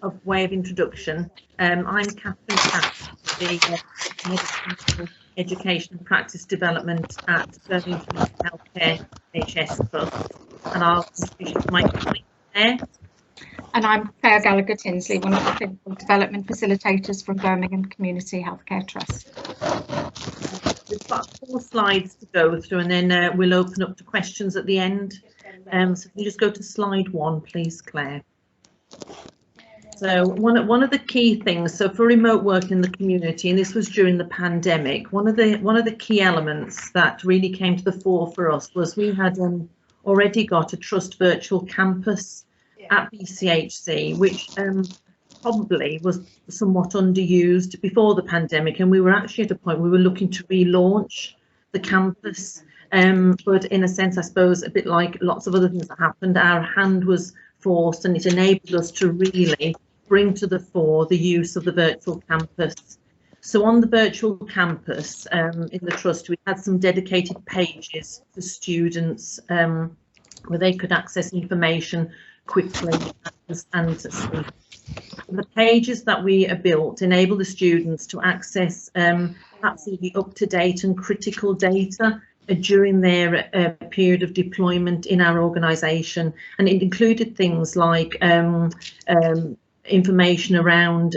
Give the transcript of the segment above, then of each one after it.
of way of introduction, I'm Catherine Cass, the Head of Education and Practice Development at Birmingham Community Healthcare NHS Trust, and I'll introduce my colleague there. And I'm Claire Gallagher Tinsley, one of the clinical development facilitators from Birmingham Community Healthcare Trust. We've got 4 slides to go through, and then we'll open up to questions at the end. So if you just go to slide 1, please, Claire. So one of the key things, so for remote work in the community, and this was during the pandemic, one of the key elements that really came to the fore for us was we had already got a Trust virtual campus at BCHC, which probably was somewhat underused before the pandemic, and we were actually at a point we were looking to relaunch the campus, but in a sense, I suppose, a bit like lots of other things that happened, our hand was forced, and it enabled us to really bring to the fore the use of the virtual campus. So on the virtual campus in the Trust, we had some dedicated pages for students where they could access information quickly and safely. The pages that we built enable the students to access absolutely up-to-date and critical data during their period of deployment in our organisation, and it included things like information around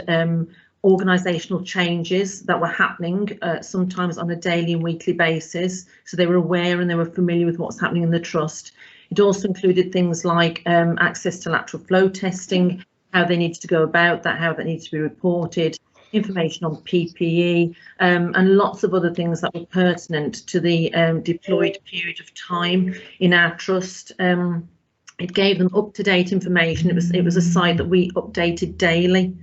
organisational changes that were happening sometimes on a daily and weekly basis, so they were aware and they were familiar with what's happening in the Trust. It also included things like access to lateral flow testing, how they needed to go about that, how that needs to be reported, information on PPE, and lots of other things that were pertinent to the deployed period of time in our Trust. It gave them up-to-date information. It was a site that we updated daily.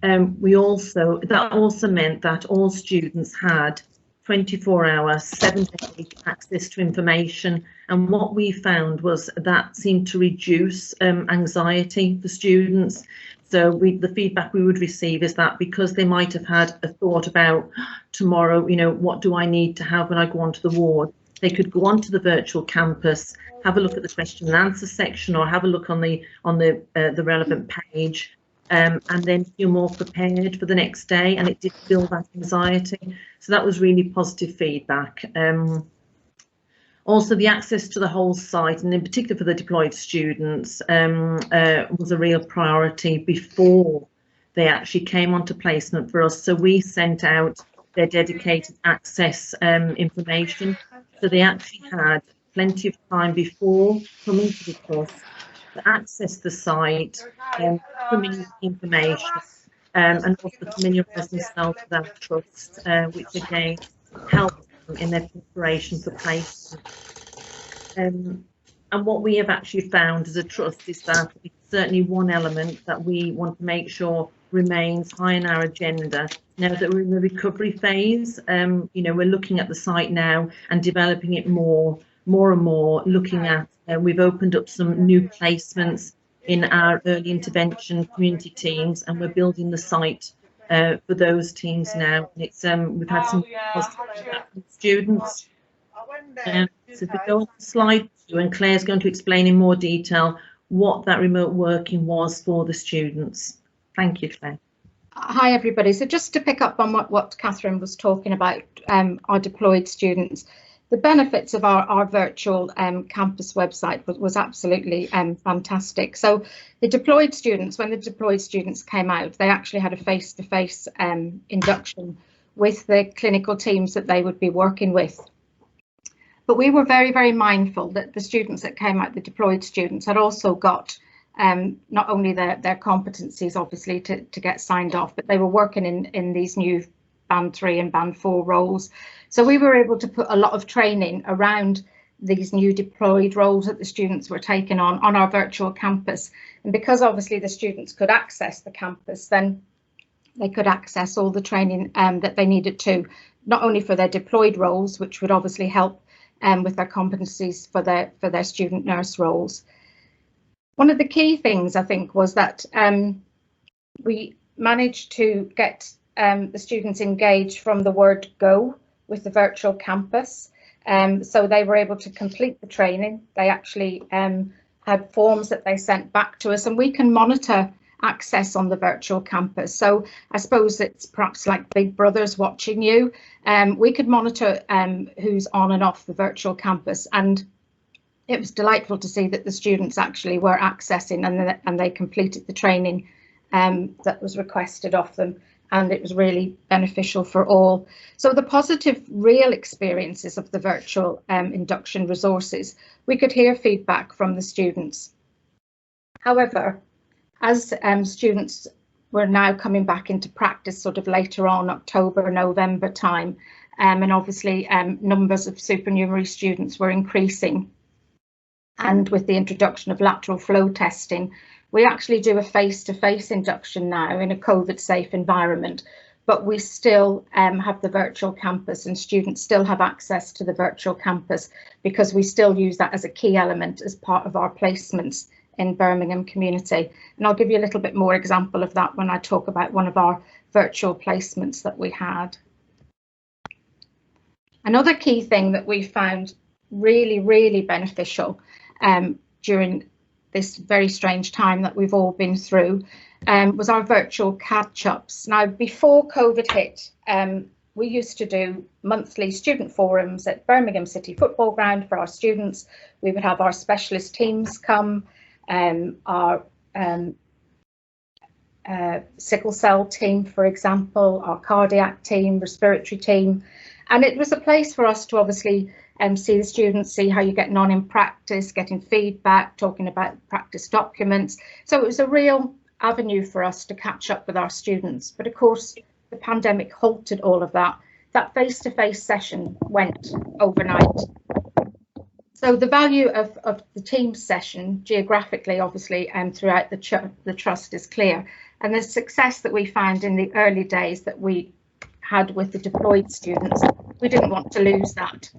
That also meant that all students had 24-hour, 7-day access to information, and what we found was that seemed to reduce anxiety for students. So the feedback we would receive is that because they might have had a thought about tomorrow, you know, what do I need to have when I go onto the ward, they could go onto the virtual campus, have a look at the question and answer section, or have a look on the relevant page, and then feel more prepared for the next day, and it did build that anxiety. So that was really positive feedback. Also, the access to the whole site, and in particular for the deployed students, was a real priority before they actually came onto placement for us. So we sent out their dedicated access information, so they actually had plenty of time before coming to the Trust to access the site, familiar information, and also familiarise themselves with our Trust, which again helped them in their preparation for placement. And what we have actually found as a Trust is that it's certainly one element that we want to make sure remains high on our agenda now that we're in the recovery phase. You know, we're looking at the site now and developing it more and more, looking at we've opened up some new placements in our early intervention community teams, and we're building the site for those teams now. And it's we've had some positive feedback from students. So if we go on to slide 2, and Claire's going to explain in more detail what that remote working was for the students. Thank you, Claire. Hi everybody. So just to pick up on what Catherine was talking about, our deployed students, the benefits of our virtual campus website was absolutely fantastic. So the deployed students, when the deployed students came out, they actually had a face-to-face induction with the clinical teams that they would be working with. But we were very, very mindful that the students that came out, the deployed students, had also got not only their competencies, obviously, to get signed off, but they were working in these new Band 3 and Band 4 roles. So we were able to put a lot of training around these new deployed roles that the students were taking on our virtual campus. And because obviously the students could access the campus, then they could access all the training that they needed to, not only for their deployed roles, which would obviously help with their competencies for their student nurse roles. One of the key things, I think, was that we managed to get the students engaged from the word go with the virtual campus. So they were able to complete the training. They actually had forms that they sent back to us, and we can monitor access on the virtual campus. So I suppose it's perhaps like big brothers watching you. We could monitor who's on and off the virtual campus, and it was delightful to see that the students actually were accessing and they completed the training that was requested of them, and it was really beneficial for all. So the positive real experiences of the virtual induction resources, we could hear feedback from the students. However, as students were now coming back into practice sort of later on, October, November time, and obviously numbers of supernumerary students were increasing. And with the introduction of lateral flow testing, we actually do a face-to-face induction now in a COVID-safe environment, but we still have the virtual campus, and students still have access to the virtual campus because we still use that as a key element as part of our placements in Birmingham community. And I'll give you a little bit more example of that when I talk about one of our virtual placements that we had. Another key thing that we found really beneficial during this very strange time that we've all been through was our virtual catch-ups. Now, before COVID hit, we used to do monthly student forums at Birmingham City Football Ground for our students. We would have our specialist teams come, our sickle cell team, for example, our cardiac team, respiratory team, and it was a place for us to obviously see the students, see how you're getting on in practice, getting feedback, talking about practice documents. So it was a real avenue for us to catch up with our students. But of course, the pandemic halted all of that. That face-to-face session went overnight. So the value of the team session geographically, obviously, and throughout the trust is clear. And the success that we found in the early days that we had with the deployed students, we didn't want to lose that.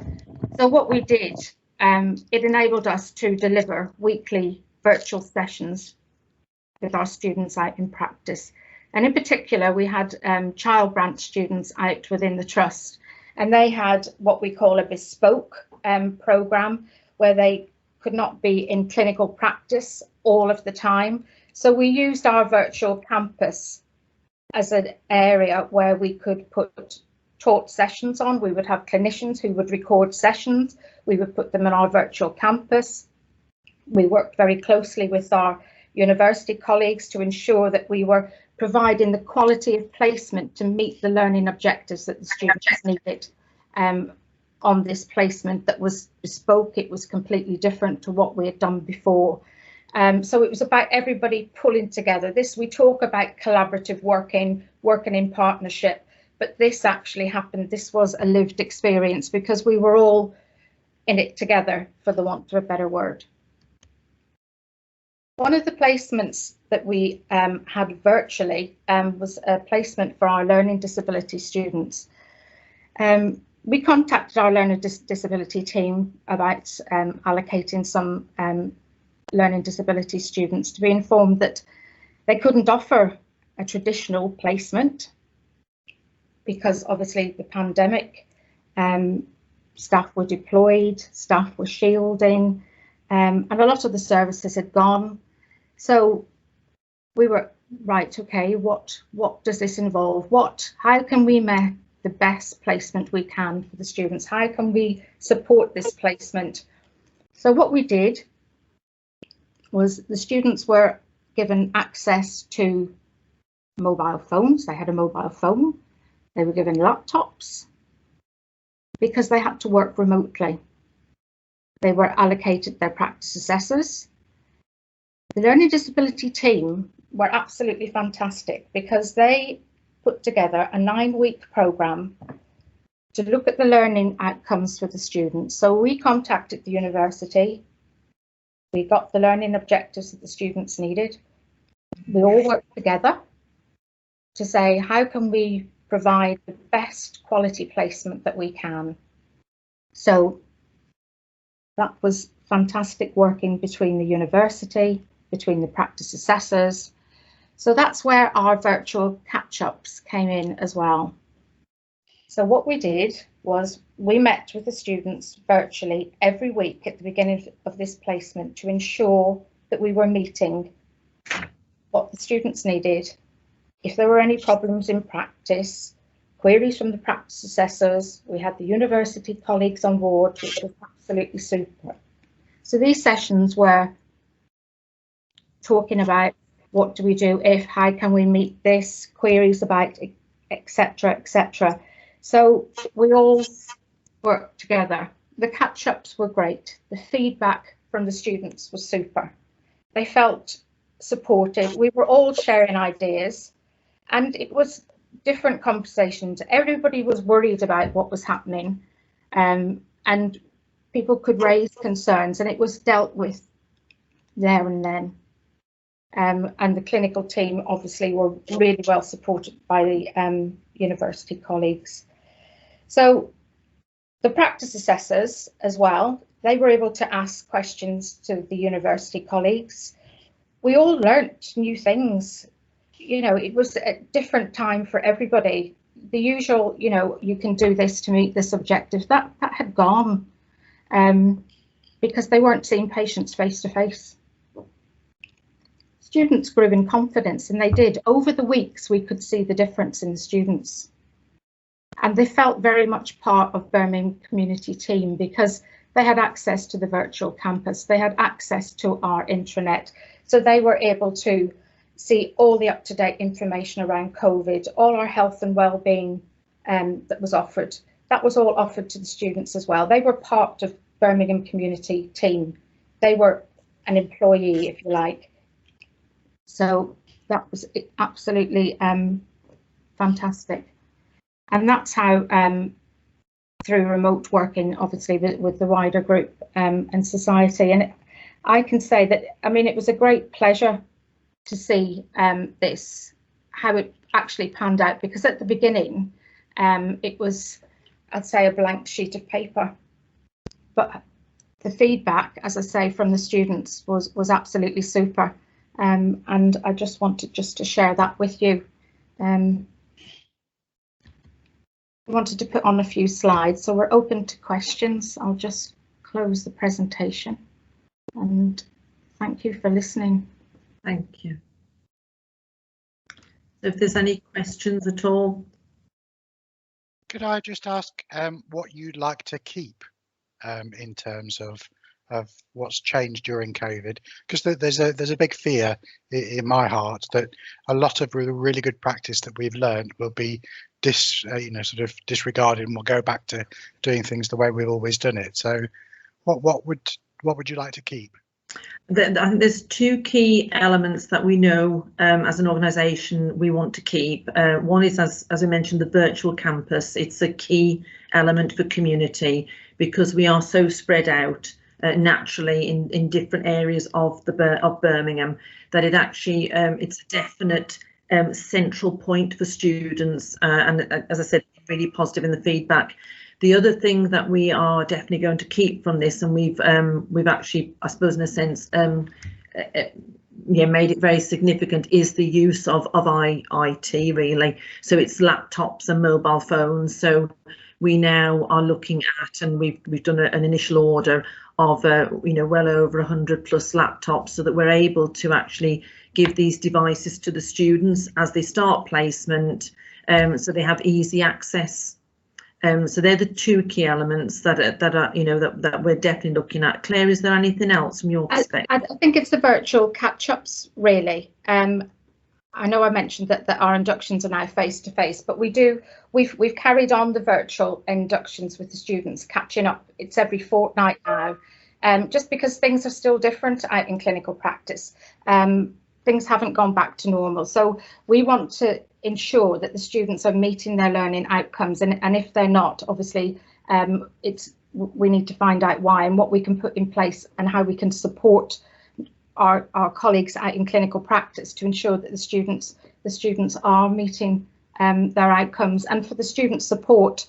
So what we did, it enabled us to deliver weekly virtual sessions with our students out in practice. And in particular, we had child branch students out within the trust, and they had what we call a bespoke programme where they could not be in clinical practice all of the time. So we used our virtual campus as an area where we could put taught sessions on. We would have clinicians who would record sessions. We would put them on our virtual campus. We worked very closely with our university colleagues to ensure that we were providing the quality of placement to meet the learning objectives that the students needed on this placement that was bespoke. It was completely different to what we had done before. So it was about everybody pulling together. We talk about collaborative working in partnership, but this actually happened. This was a lived experience because we were all in it together, for the want of a better word. One of the placements that we had virtually was a placement for our learning disability students. We contacted our learning disability team about allocating some learning disability students to be informed that they couldn't offer a traditional placement because obviously the pandemic, staff were deployed, staff were shielding, and a lot of the services had gone. So we were right, okay, what does this involve? How can we make the best placement we can for the students? How can we support this placement? So what we did was the students were given access to mobile phones. They had a mobile phone. They were given laptops because they had to work remotely. They were allocated their practice assessors. The learning disability team were absolutely fantastic because they put together a 9-week programme to look at the learning outcomes for the students. So we contacted the university. We got the learning objectives that the students needed. We all worked together to say, how can we provide the best quality placement that we can? So that was fantastic working between the university, between the practice assessors. So that's where our virtual catch-ups came in as well. So what we did was we met with the students virtually every week at the beginning of this placement to ensure that we were meeting what the students needed, if there were any problems in practice, queries from the practice assessors. We had the university colleagues on board, which was absolutely super. So these sessions were talking about what do we do if, how can we meet this, queries about, etc., etc. So we all worked together. The catch-ups were great. The feedback from the students was super. They felt supported. We were all sharing ideas, and it was different conversations. Everybody was worried about what was happening, and people could raise concerns, and it was dealt with there and then. And the clinical team obviously were really well supported by the university colleagues. So the practice assessors as well, they were able to ask questions to the university colleagues. We all learnt new things. You know, it was a different time for everybody. The usual, you know, you can do this to meet this objective, that had gone because they weren't seeing patients face to face. Students grew in confidence, and they did. Over the weeks, we could see the difference in the students. And they felt very much part of Birmingham community team because they had access to the virtual campus. They had access to our intranet. So they were able to see all the up-to-date information around COVID, all our health and well-being that was offered. That was all offered to the students as well. They were part of Birmingham community team. They were an employee, if you like. So that was absolutely fantastic. And that's how, through remote working, obviously with the wider group and society. And I can say that, I mean, it was a great pleasure to see this, how it actually panned out, because at the beginning, it was, I'd say, a blank sheet of paper. But the feedback, as I say, from the students was absolutely super. And I just wanted to share that with you. I wanted to put on a few slides, so we're open to questions. I'll just close the presentation, and thank you for listening. Thank you. So if there's any questions at all. Could I just ask what you'd like to keep in terms of what's changed during COVID? Because there's a big fear in my heart that a lot of really good practice that we've learned will be sort of disregarded, and we'll go back to doing things the way we've always done it. So what would you like to keep? I think there's two key elements that we know as an organisation we want to keep. One is, as I mentioned, the virtual campus. It's a key element for community because we are so spread out naturally in different areas of Birmingham that it actually it's a definite central point for students, and as I said, really positive in the feedback. The other thing that we are definitely going to keep from this, and we've actually, I suppose, in a sense, made it very significant, is the use of IT really. So it's laptops and mobile phones. So we now are looking at, and we've done an initial order of well over 100 plus laptops, so that we're able to actually give these devices to the students as they start placement, so they have easy access. So they're the two key elements that are that we're definitely looking at. Claire, is there anything else from your perspective? I think it's the virtual catch-ups really. I know I mentioned that our inductions are now face-to-face, but we've carried on the virtual inductions with the students, catching up. It's every fortnight now, just because things are still different out in clinical practice. Things haven't gone back to normal, so we want to ensure that the students are meeting their learning outcomes, and if they're not, obviously we need to find out why and what we can put in place and how we can support our colleagues out in clinical practice to ensure that the students are meeting their outcomes. And for the student support,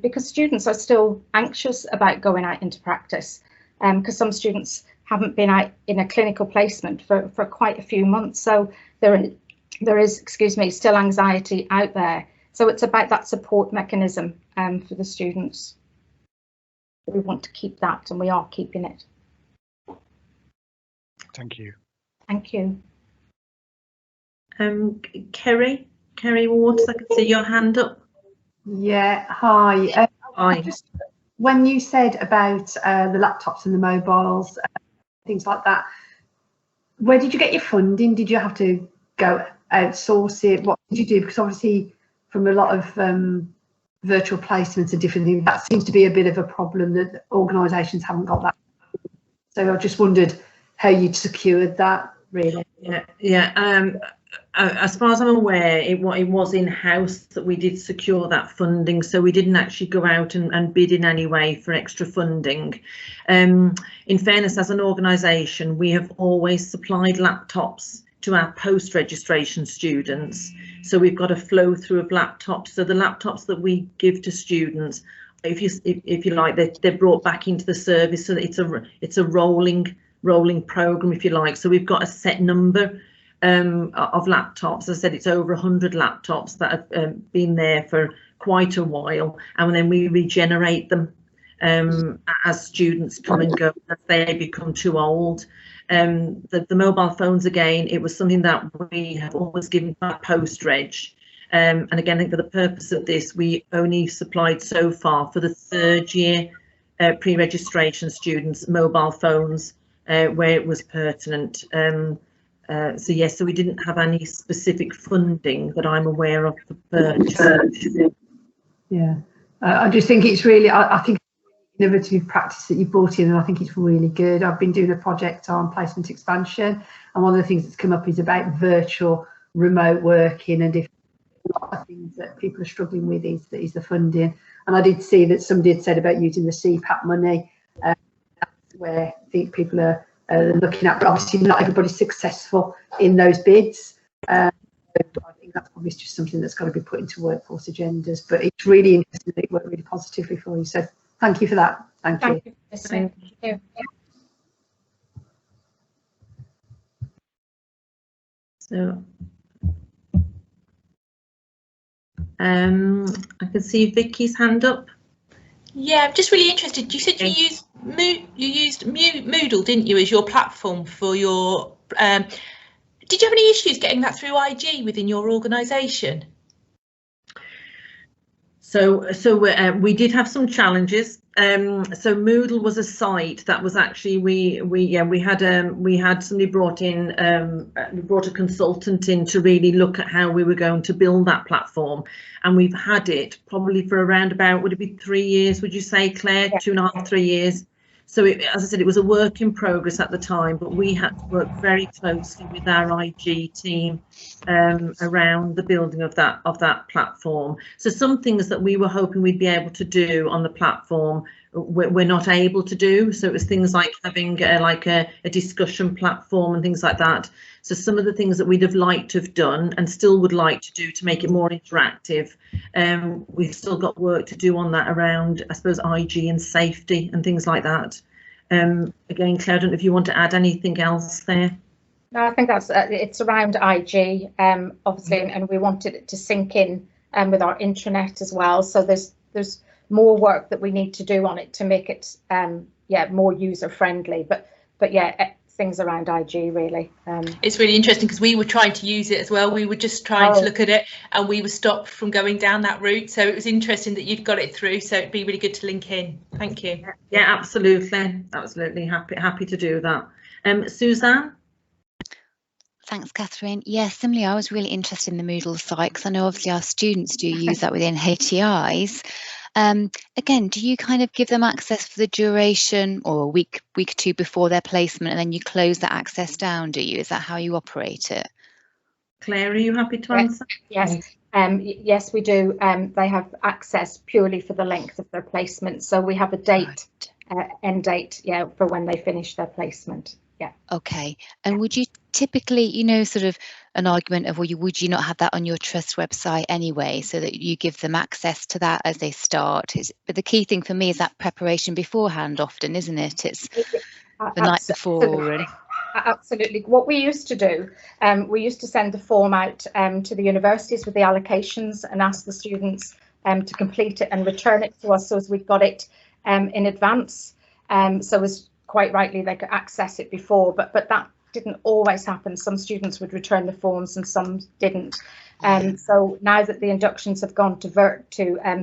because students are still anxious about going out into practice, because some students haven't been out in a clinical placement for quite a few months, so there is, excuse me, still anxiety out there. So it's about that support mechanism for the students. We want to keep that, and we are keeping it. Thank you. Thank you. Kerry Waters, I can see your hand up. Yeah, hi. Hi. Just when you said about the laptops and the mobiles, things like that, where did you get your funding? Did you have to go outsource it? What did you do? Because obviously from a lot of virtual placements and different things, that seems to be a bit of a problem, that organisations haven't got that. So I just wondered how you'd secured that, really. Yeah. As far as I'm aware, it was in-house that we did secure that funding, so we didn't actually go out and bid in any way for extra funding. In fairness, as an organisation, we have always supplied laptops to our post-registration students, so we've got a flow through of laptops. So the laptops that we give to students, if you like, they're brought back into the service, so that it's a rolling program, if you like. So we've got a set number of laptops. As I said, it's over 100 laptops that have been there for quite a while, and then we regenerate them as students come and go, as they become too old. The mobile phones, again, it was something that we have always given back post-reg, and again, I think for the purpose of this, we only supplied so far for the 3rd year pre-registration students mobile phones where it was pertinent. So yes, so we didn't have any specific funding that I'm aware of for purchase. Yeah, I just think it's really, I think innovative practice that you brought in, and I think it's really good. I've been doing a project on placement expansion, and one of the things that's come up is about virtual remote working, and a lot of things that people are struggling with is the funding. And I did see that somebody had said about using the CPAP money, where I think people are looking at, but obviously not everybody's successful in those bids. I think that's probably just something that's got to be put into workforce agendas, but it's really interesting that it worked really positively for you. So thank you for that. Thank you. Thank you. So I can see Vicky's hand up. Yeah, I'm just really interested. You said you used Moodle, didn't you, as your platform for your? Did you have any issues getting that through IG within your organisation? So we did have some challenges. So Moodle was a site that was actually we had somebody brought in, we brought a consultant in to really look at how we were going to build that platform, and we've had it probably for around about, would it be 3 years, would you say, Claire? Yeah. 2.5, 3 years. So as I said, it was a work in progress at the time, but we had to work very closely with our IG team around the building of that platform. So some things that we were hoping we'd be able to do on the platform, we're not able to do. So it was things like having a discussion platform and things like that. So some of the things that we'd have liked to have done and still would like to do to make it more interactive, we've still got work to do on that around, I suppose, IG and safety and things like that. Again, Claire, I don't know if you want to add anything else there. No, I think that's it's around IG, obviously, and we wanted it to sync in with our intranet as well. So there's more work that we need to do on it to make it more user friendly. But yeah, things around IG really. It's really interesting because we were trying to use it as well. We were just trying to look at it, and we were stopped from going down that route. So it was interesting that you've got it through. So it'd be really good to link in. Thank you. Yeah, absolutely happy to do that. Suzanne. Thanks, Catherine. Yes, similarly, I was really interested in the Moodle site because I know obviously our students do use that within HTIs. Again, do you kind of give them access for the duration or a week or two before their placement, and then you close that access down, do you? Is that how you operate it? Claire, are you happy to answer? Yes, yes, we do. They have access purely for the length of their placement. So we have a date, end date, for when they finish their placement. Yeah. Okay. And would you typically, sort of an argument of, would you not have that on your trust website anyway, so that you give them access to that as they start? But the key thing for me is that preparation beforehand often, isn't it? It's the night before. And absolutely. What we used to do, we used to send the form out to the universities with the allocations and ask the students to complete it and return it to us, so as we'd got it in advance. So as quite rightly, they could access it before, but that didn't always happen. Some students would return the forms and some didn't. So now that the inductions have gone to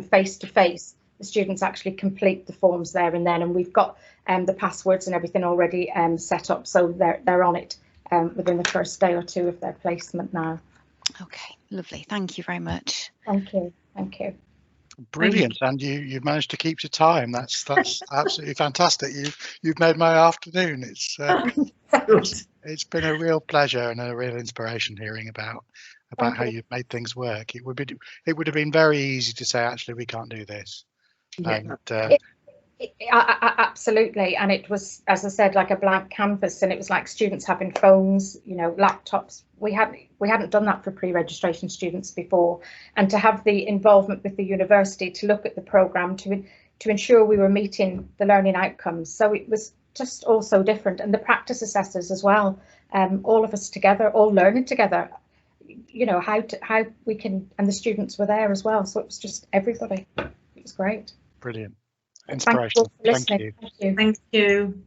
face-to-face, the students actually complete the forms there and then, and we've got the passwords and everything already set up, so they're on it within the first day or two of their placement now. Okay, lovely. Thank you very much. Thank you. Thank you. Brilliant, and you've managed to keep to time. That's absolutely fantastic. You've made my afternoon. It's been a real pleasure and a real inspiration hearing about how you've made things work. It would have been very easy to say, actually, we can't do this. Yeah. Absolutely, and it was, as I said, like a blank canvas, and it was like students having phones, you know, laptops. We hadn't done that for pre-registration students before, and to have the involvement with the university to look at the programme to ensure we were meeting the learning outcomes. So it was just all so different, and the practice assessors as well, all of us together, all learning together, you know, how we can, and the students were there as well, so it was just everybody. It was great. Brilliant. Inspiration. Thank you. Thank you.